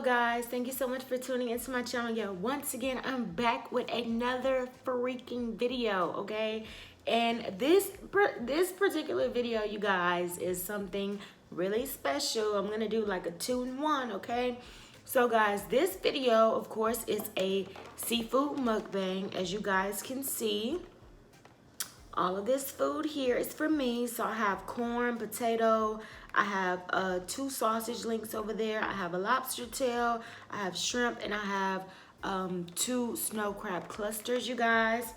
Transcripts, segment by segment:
guys, thank you so much for tuning into my channel. Yeah, once again, I'm back with another freaking video, okay? And this particular video, you guys, is something really special. I'm gonna do like a 2-in-1, okay? So guys, this video, of course, is a seafood mukbang. As you guys can see, all of this food here is for me. So I have corn, potato, I have 2 sausage links over there, I have a lobster tail, I have shrimp, and I have 2 snow crab clusters, you guys.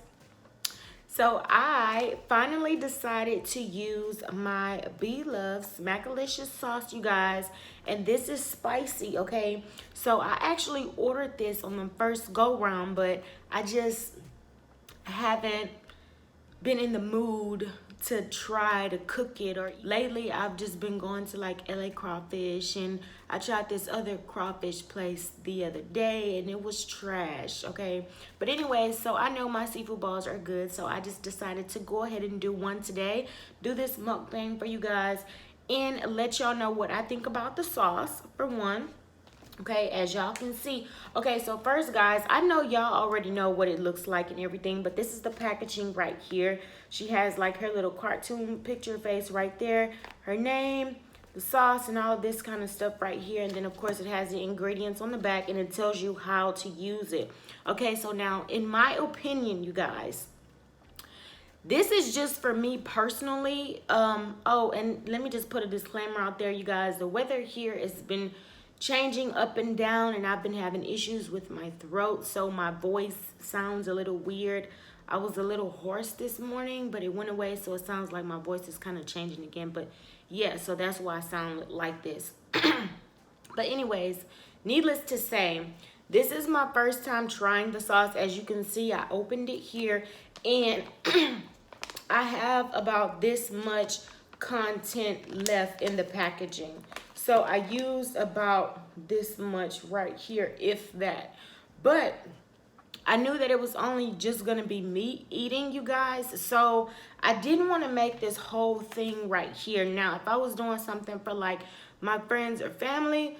So I finally decided to use my Blove Smackalicious sauce, you guys, and this is spicy, okay? So I actually ordered this on the first go round, but I just haven't been in the mood to try to cook it. Or lately I've just been going to like LA Crawfish, and I tried this other crawfish place the other day and it was trash, okay? But anyway, so I know my seafood balls are good, so I just decided to go ahead and do one today, do this mukbang for you guys, and let y'all know what I think about the sauce for one. Okay, as y'all can see. Okay, so first, guys, I know y'all already know what it looks like and everything, but this is the packaging right here. She has like her little cartoon picture face right there, her name, the sauce, and all of this kind of stuff right here. And then, of course, it has the ingredients on the back, and it tells you how to use it. Okay, so now, in my opinion, you guys, this is just for me personally. Oh, and let me just put a disclaimer out there, you guys. The weather here has been changing up and down, and I've been having issues with my throat, so my voice sounds a little weird. I was a little hoarse this morning, but it went away, so it sounds like my voice is kind of changing again. But yeah, so that's why I sound like this. But anyways, needless to say, this is my first time trying the sauce. As you can see, I opened it here, and I have about this much content left in the packaging. So I used about this much right here, if that. But I knew that it was only just gonna be me eating, you guys. So I didn't want to make this whole thing right here. Now, if I was doing something for like my friends or family,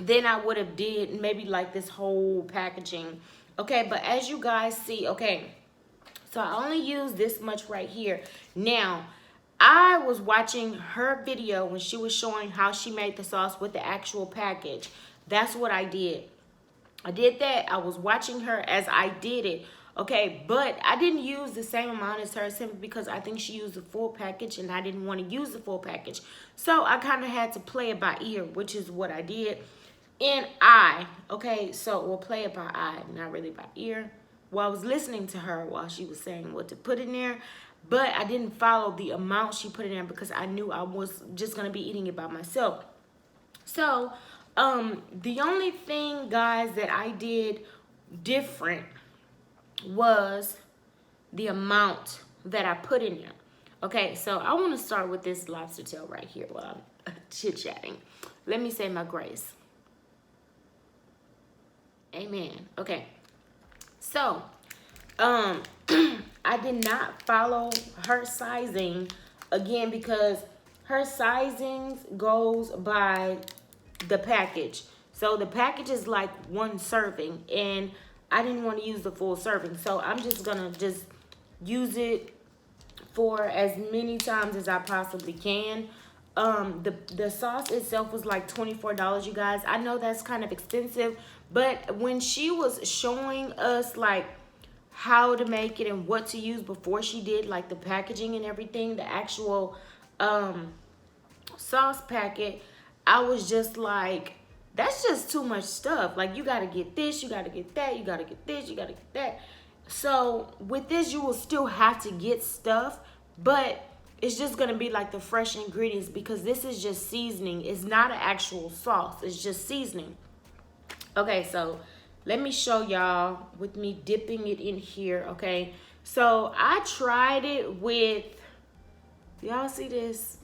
then I would have did maybe like this whole packaging. Okay, but as you guys see, okay, so I only use this much right here. Now, I was watching her video when she was showing how she made the sauce with the actual package. That's what I did. I did that. I was watching her as I did it. Okay, but I didn't use the same amount as her simply because I think she used the full package and I didn't want to use the full package. So I kind of had to play it by ear, which is what I did. And okay, so we'll play it by eye, not really by ear. Well, I was listening to her while she was saying what to put in there, but I didn't follow the amount she put in there because I knew I was just going to be eating it by myself. So, the only thing, guys, that I did different was the amount that I put in there. Okay, so I want to start with this lobster tail right here while I'm chit-chatting. Let me say my grace. Amen. Okay. So, I did not follow her sizing again because her sizings goes by the package. So the package is like 1 serving, and I didn't want to use the full serving. So I'm just gonna use it for as many times as I possibly can. The sauce itself was like $24, you guys. I know that's kind of expensive, but when she was showing us like how to make it and what to use before she did like the packaging and everything, the actual sauce packet, I was just like, that's just too much stuff. Like, you gotta get this, you gotta get that, you gotta get this, you gotta get that. So with this, you will still have to get stuff, but it's just gonna be like the fresh ingredients because this is just seasoning. It's not an actual sauce, it's just seasoning. Okay, so let me show y'all with me dipping it in here, okay? So I tried it with, y'all see this?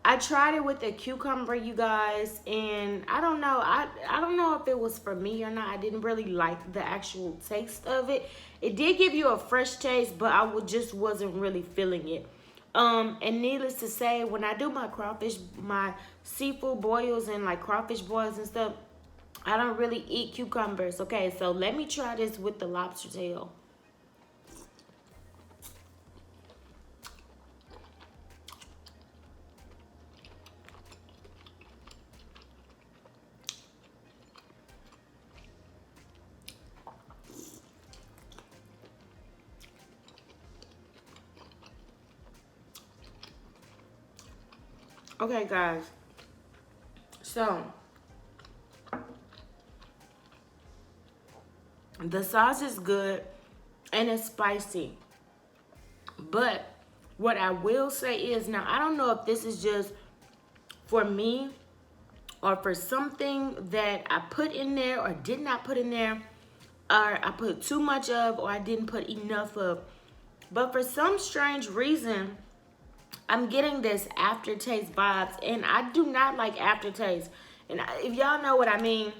I tried it with a cucumber, you guys, and I don't know. I don't know if it was for me or not. I didn't really like the actual taste of it. It did give you a fresh taste, but I just wasn't really feeling it. And needless to say, when I do my seafood boils and like crawfish boils and stuff, I don't really eat cucumbers. Okay, so let me try this with the lobster tail. Okay, guys. So, the sauce is good and it's spicy. But what I will say is, now I don't know if this is just for me or for something that I put in there or did not put in there, or I put too much of, or I didn't put enough of. But for some strange reason, I'm getting this aftertaste vibes, and I do not like aftertaste. And if y'all know what I mean,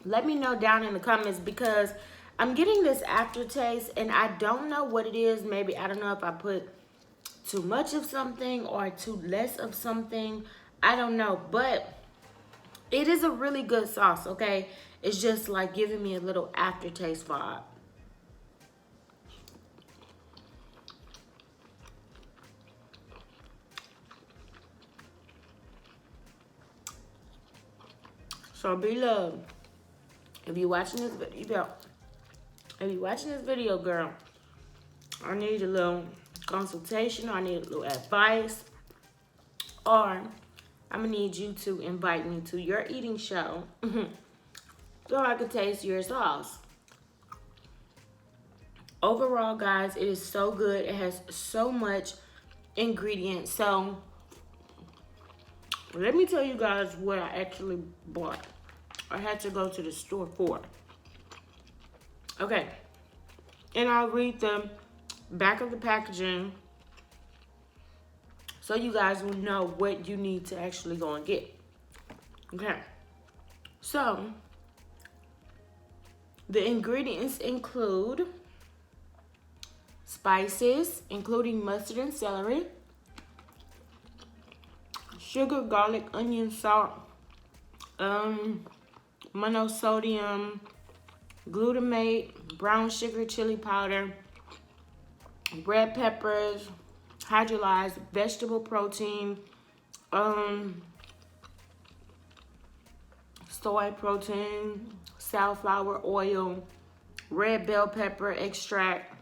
let me know down in the comments, because I'm getting this aftertaste and I don't know what it is. Maybe, I don't know if I put too much of something or too less of something. I don't know, but it is a really good sauce, okay? It's just like giving me a little aftertaste vibe. So Blove, if you're watching this video, girl, I need a little consultation, or I need a little advice, or I'm gonna need you to invite me to your eating show so I can taste your sauce. Overall, guys, it is so good. It has so much ingredients. So let me tell you guys what I actually bought. I had to go to the store for. Okay, and I'll read the back of the packaging so you guys will know what you need to actually go and get. Okay, so the ingredients include spices, including mustard and celery, sugar, garlic, onion, salt, monosodium glutamate, brown sugar, chili powder, red peppers, hydrolyzed vegetable protein, soy protein, safflower oil, red bell pepper extract,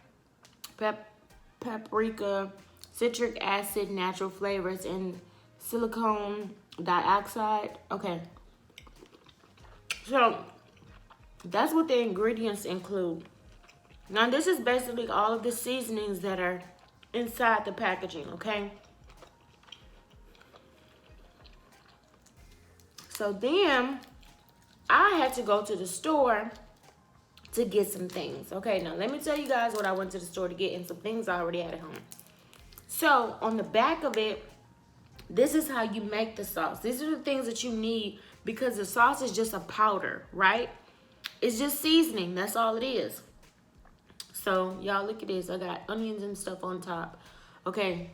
paprika, citric acid, natural flavors, and silicone dioxide. Okay, so that's what the ingredients include. Now this is basically all of the seasonings that are inside the packaging, okay? So then I had to go to the store to get some things. Okay, now let me tell you guys what I went to the store to get, and some things I already had at home. So on the back of it, this is how you make the sauce. These are the things that you need, because the sauce is just a powder, right? It's just seasoning, that's all it is. So y'all look at this, I got onions and stuff on top. Okay.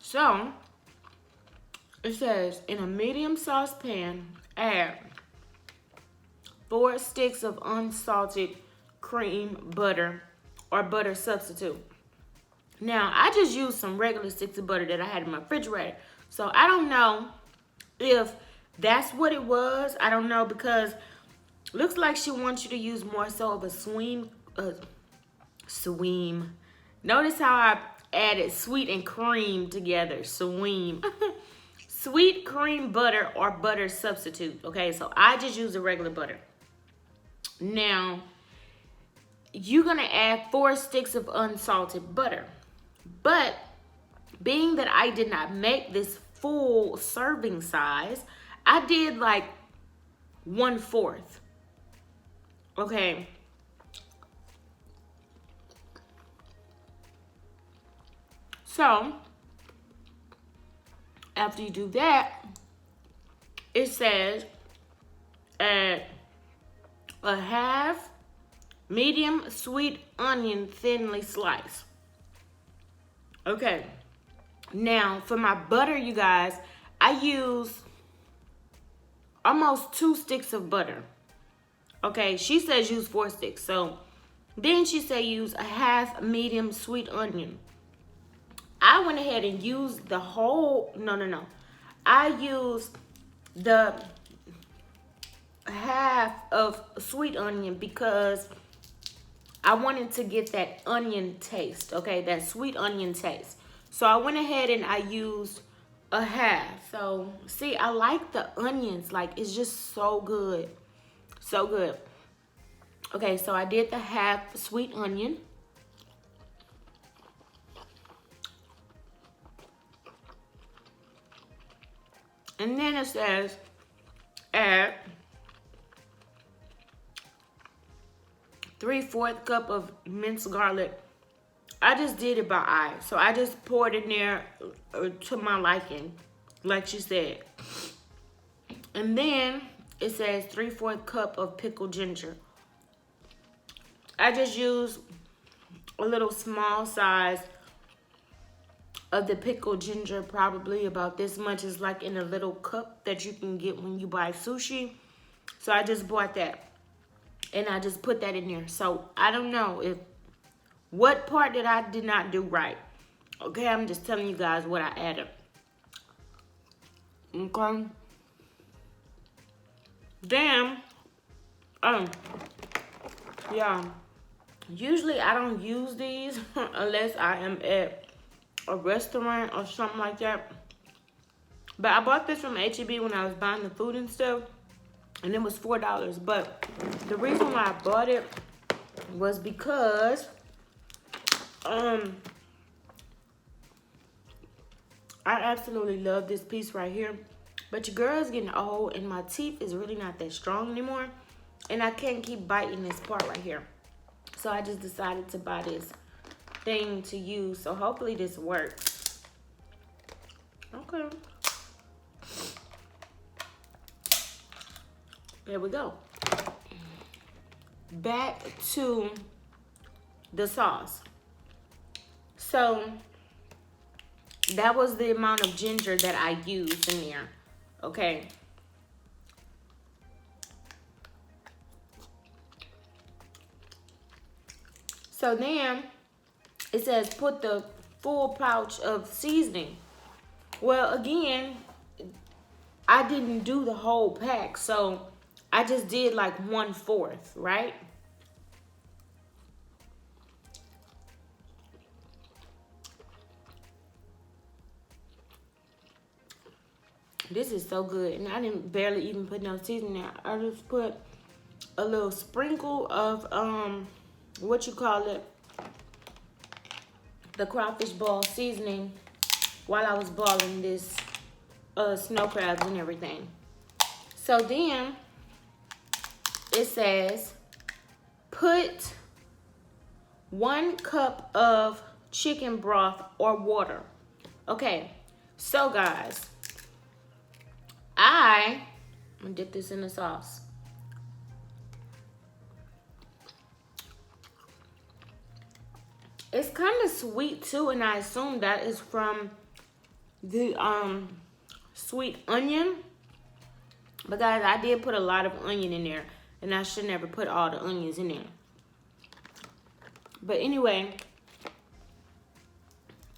So it says, in a medium saucepan, add 4 sticks of unsalted cream butter or butter substitute. Now, I just used some regular sticks of butter that I had in my refrigerator. So I don't know if that's what it was. I don't know, because looks like she wants you to use more so of a sweam. Notice how I added sweet and cream together. Sweem. Sweet cream butter or butter substitute. Okay, so I just use the regular butter. Now, you're going to add 4 sticks of unsalted butter. But being that I did not make this full serving size, I did like 1/4. Okay. So after you do that, it says add a half medium sweet onion thinly sliced. Okay, now for my butter, you guys, I use almost 2 sticks of butter. Okay, she says use 4 sticks. So then she said use a half medium sweet onion. I went ahead and used the whole, no. I used the half of sweet onion because I wanted to get that onion taste, okay, that sweet onion taste. So I went ahead and I used a half. So see, I like the onions, like it's just so good, so good. Okay, so I did the half sweet onion. And then it says add 3/4 cup of minced garlic. I just did it by eye. So I just poured in there to my liking, like she said. And then it says 3/4 cup of pickled ginger. I just used a little small size of the pickled ginger, probably about this much. Is like in a little cup that you can get when you buy sushi. So I just bought that. And I just put that in there. So I don't know if what part that I did not do right. Okay, I'm just telling you guys what I added. Okay. Then, yeah. Usually I don't use these unless I am at a restaurant or something like that. But I bought this from H-E-B when I was buying the food and stuff. And it was $4. But the reason why I bought it was because I absolutely love this piece right here. But your girl's getting old and my teeth is really not that strong anymore. And I can't keep biting this part right here. So I just decided to buy this thing to use. So hopefully this works. Okay. There we go. Back to the sauce. So that was the amount of ginger that I used in there. Okay. So then it says put the full pouch of seasoning. Well, again, I didn't do the whole pack, so I just did like 1/4, right? This is so good, and I didn't barely even put no seasoning. I just put a little sprinkle of what you call it, the crawfish ball seasoning, while I was balling this snow crabs and everything. So then it says put 1 cup of chicken broth or water. Okay, so guys, I'm gonna dip this in the sauce. It's kind of sweet too, and I assume that is from the sweet onion. But guys, I did put a lot of onion in there, and I should never put all the onions in there. But anyway,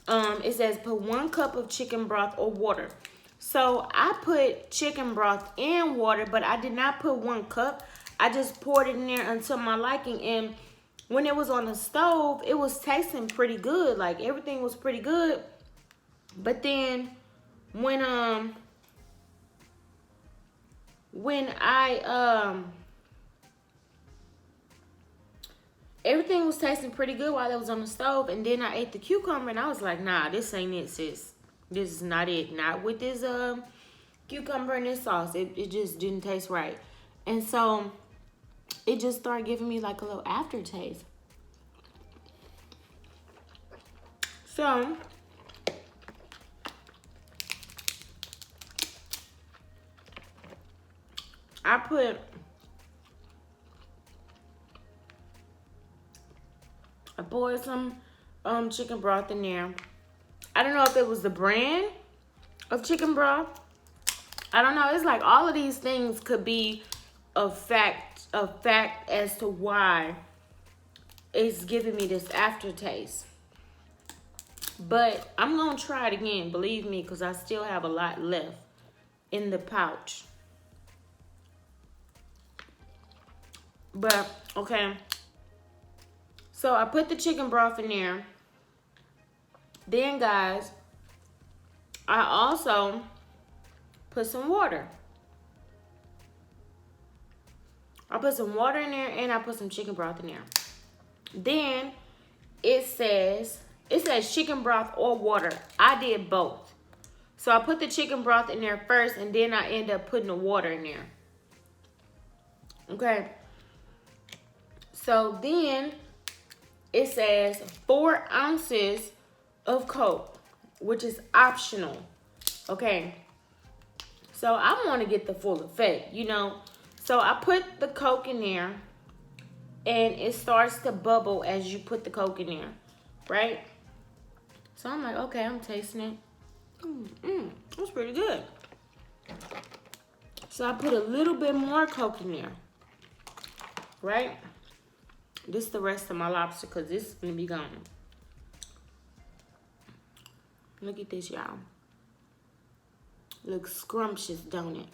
it says put 1 cup of chicken broth or water. So I put chicken broth and water, but I did not put 1 cup. I just poured it in there until my liking. And when it was on the stove, it was tasting pretty good. Like everything was pretty good. But then when everything was tasting pretty good while it was on the stove, and then I ate the cucumber and I was like, nah, this ain't it, sis. This is not it. Not with this cucumber and this sauce. It just didn't taste right. And so it just started giving me like a little aftertaste. So I put poured some chicken broth in there. I don't know if it was the brand of chicken broth. I don't know. It's like all of these things could be a fact as to why it's giving me this aftertaste. But I'm going to try it again, believe me, because I still have a lot left in the pouch. But, okay. So, I put the chicken broth in there. Then, guys, I also put some water. I put some water in there and I put some chicken broth in there. Then, it says chicken broth or water. I did both. So, I put the chicken broth in there first and then I end up putting the water in there. Okay. So, then it says 4 ounces of Coke, which is optional. Okay. So, I want to get the full effect, you know. So, I put the Coke in there and it starts to bubble as you put the Coke in there, right? So, I'm like, okay, I'm tasting it. That's pretty good. So, I put a little bit more Coke in there, right? This is the rest of my lobster because this is going to be gone. Look at this, y'all. Looks scrumptious, don't it?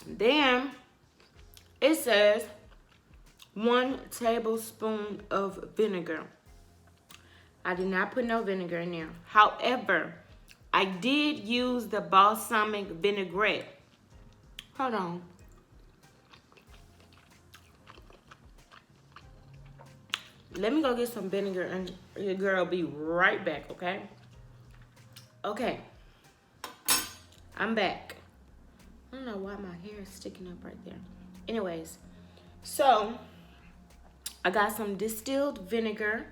Then it says 1 tablespoon of vinegar. I did not put no vinegar in there. However, I did use the balsamic vinaigrette. Hold on. Let me go get some vinegar and your girl will be right back, okay? Okay. I'm back. I don't know why my hair is sticking up right there. Anyways, so I got some distilled vinegar.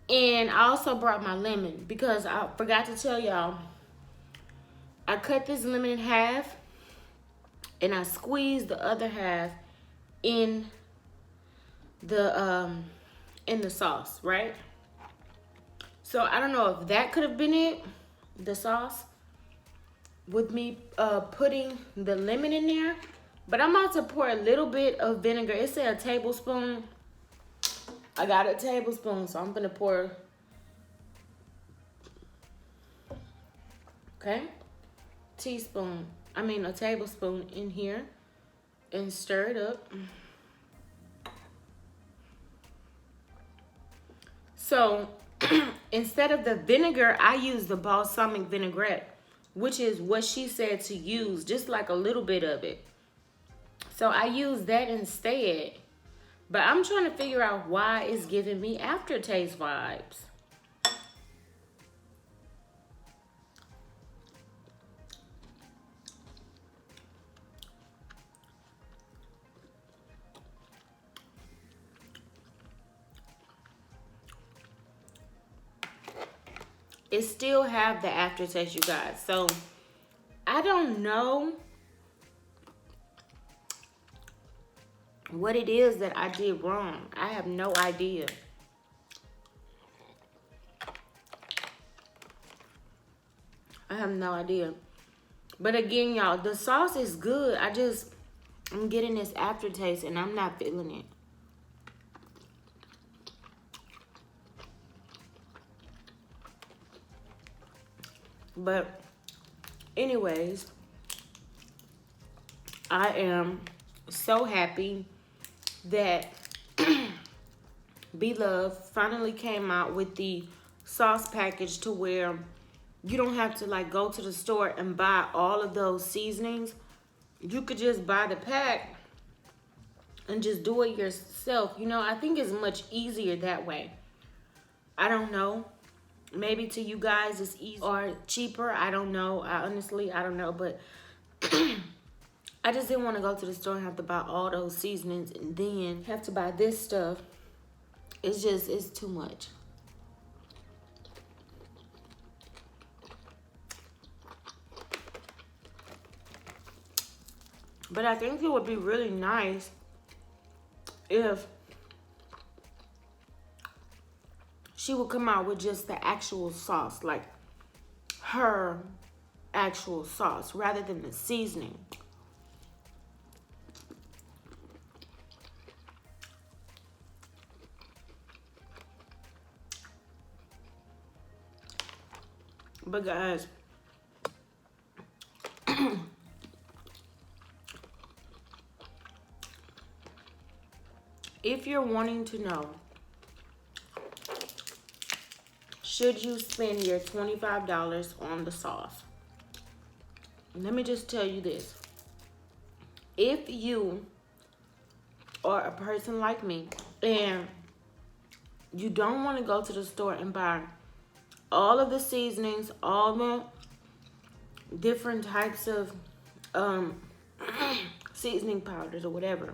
And I also brought my lemon because I forgot to tell y'all. I cut this lemon in half and I squeezed the other half in the sauce, right? So I don't know if that could have been it, the sauce, with me putting the lemon in there. But I'm about to pour a little bit of vinegar. It said a tablespoon. I got a tablespoon, so I'm gonna pour. Okay, a tablespoon in here and stir it up. So instead of the vinegar, I use the balsamic vinaigrette, which is what she said to use, just like a little bit of it. So I use that instead. But I'm trying to figure out why it's giving me aftertaste vibes. It still have the aftertaste, you guys. So I don't know what it is that I did wrong. I have no idea. I have no idea. But again, y'all, the sauce is good. I'm getting this aftertaste and I'm not feeling it. But anyways, I am so happy that Blove finally came out with the sauce package to where you don't have to like go to the store and buy all of those seasonings. You could just buy the pack and just do it yourself. You know, I think it's much easier that way. I don't know. Maybe to you guys it's easier or cheaper. I don't know. I don't know. But I just didn't want to go to the store and have to buy all those seasonings and then have to buy this stuff. It's too much. But I think it would be really nice if she would come out with just the actual sauce, like her actual sauce rather than the seasoning. But guys, if you're wanting to know, should you spend your $25 on the sauce? Let me just tell you this. If you are a person like me and you don't want to go to the store and buy all of the seasonings, all the different types of seasoning powders or whatever,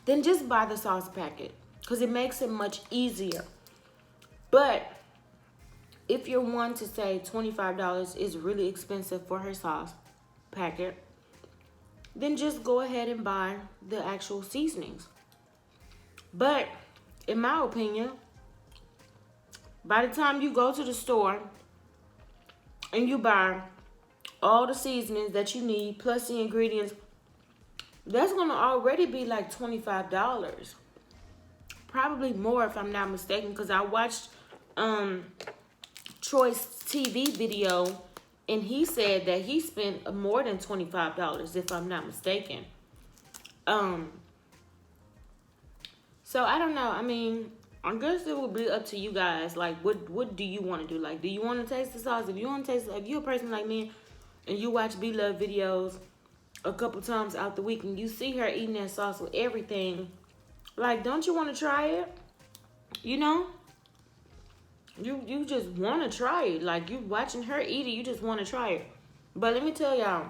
then just buy the sauce packet because it makes it much easier. But if you're one to say $25 is really expensive for her sauce packet, then just go ahead and buy the actual seasonings. But in my opinion, by the time you go to the store and you buy all the seasonings that you need plus the ingredients, that's gonna already be like $25. Probably more if I'm not mistaken, because I watched Troy's TV video and he said that he spent more than $25 if I'm not mistaken. So I don't know. I mean, I guess it would be up to you guys. Like, what do you want to do? Like, do you want to taste the sauce? If you want to taste, if you're a person like me and you watch Blove videos a couple times out the week and you see her eating that sauce with everything, like, don't you want to try it? You know? You just want to try it. Like, you watching her eat it, you just want to try it. But let me tell y'all,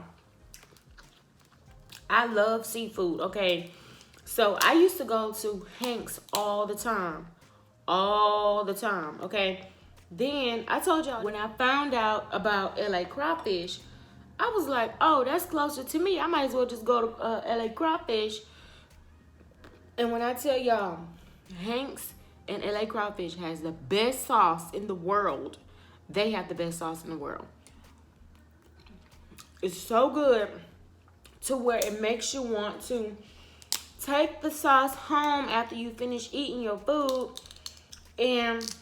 I love seafood, okay? So I used to go to Hank's all the time. All the time, okay? Then I told y'all when I found out about LA crawfish, I was like, oh, that's closer to me. I might as well just go to LA crawfish. And when I tell y'all, Hank's and LA crawfish has the best sauce in the world. They have the best sauce in the world. It's so good to where it makes you want to take the sauce home after you finish eating your food and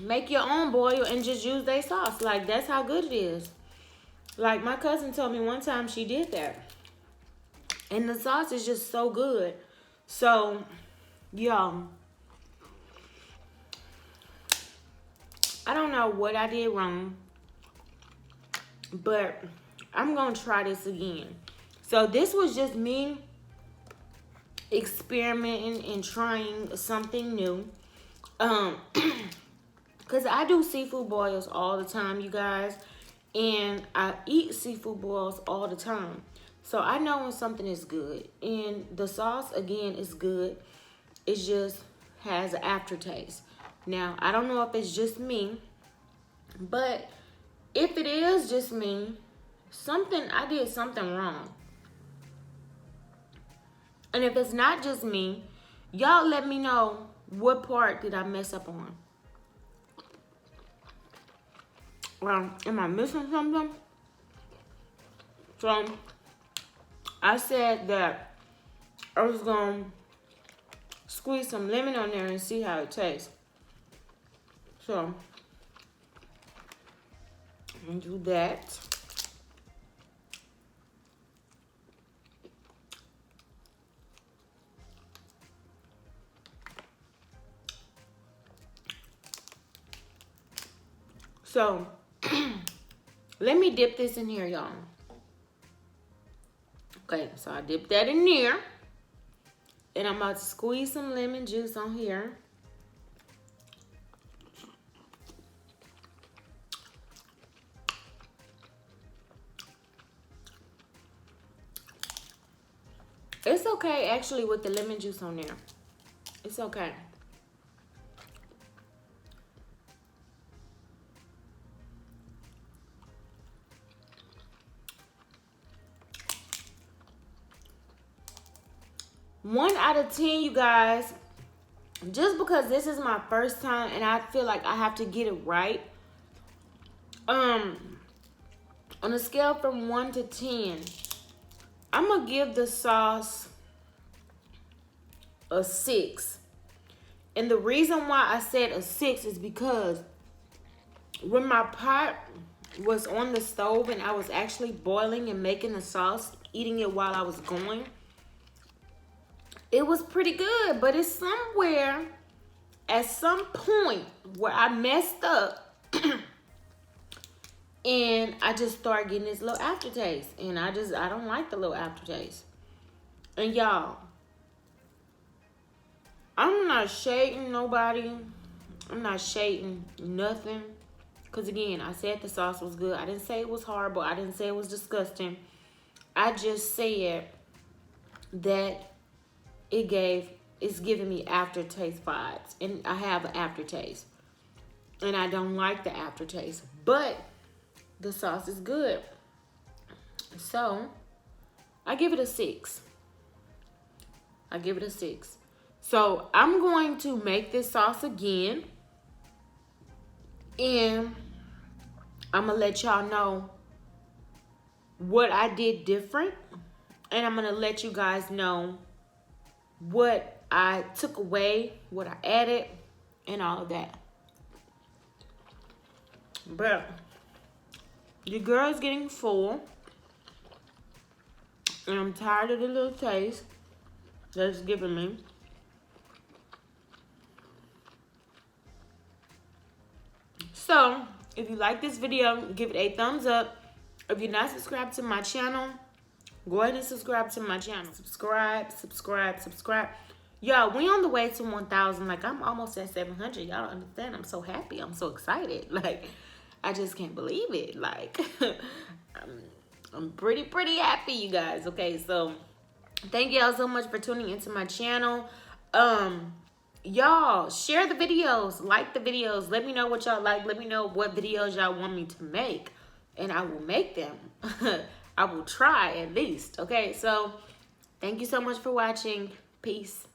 make your own boil and just use their sauce. Like, that's how good it is. Like, my cousin told me one time she did that. And the sauce is just so good. So, y'all, I don't know what I did wrong, but I'm going to try this again. So, this was just me experimenting and trying something new. Because I do seafood boils all the time, you guys. And I eat seafood boils all the time. So I know when something is good. And the sauce, again, is good. It just has an aftertaste. Now, I don't know if it's just me. But if it is just me, I did something wrong. And if it's not just me, y'all let me know what part did I mess up on. Well, am I missing something? So, I said that I was going to squeeze some lemon on there and see how it tastes. So, I'm going to do that. So, let me dip this in here, y'all. Okay, so I dipped that in there. And I'm about to squeeze some lemon juice on here. It's okay, actually, with the lemon juice on there. It's okay. 1 out of 10, you guys. Just because this is my first time and I feel like I have to get it right. On a scale from 1 to 10, I'm gonna give the sauce a 6. And the reason why I said a 6 is because when my pot was on the stove and I was actually boiling and making the sauce, eating it while I was going, it was pretty good. But it's somewhere at some point where I messed up and I just started getting this little aftertaste. And I don't like the little aftertaste. And y'all, I'm not shading nobody. I'm not shading nothing. Because again, I said the sauce was good. I didn't say it was horrible. I didn't say it was disgusting. I just said that it's giving me aftertaste vibes. And I have an aftertaste. And I don't like the aftertaste. But the sauce is good. So, I give it a 6. I give it a 6. So, I'm going to make this sauce again. And I'm going to let y'all know what I did different. And I'm going to let you guys know what I took away, what I added, and all of that. But your girl's getting full. And I'm tired of the little taste that it's giving me. So, if you like this video, give it a thumbs up. If you're not subscribed to my channel, go ahead and subscribe to my channel. Subscribe. Y'all, we on the way to 1,000. Like, I'm almost at 700. Y'all don't understand. I'm so happy. I'm so excited. Like, I just can't believe it. Like, I'm pretty happy, you guys. Okay, so thank y'all so much for tuning into my channel. Y'all, share the videos, like the videos. Let me know what y'all like. Let me know what videos y'all want me to make, and I will make them. I will try at least. Okay, so thank you so much for watching. Peace.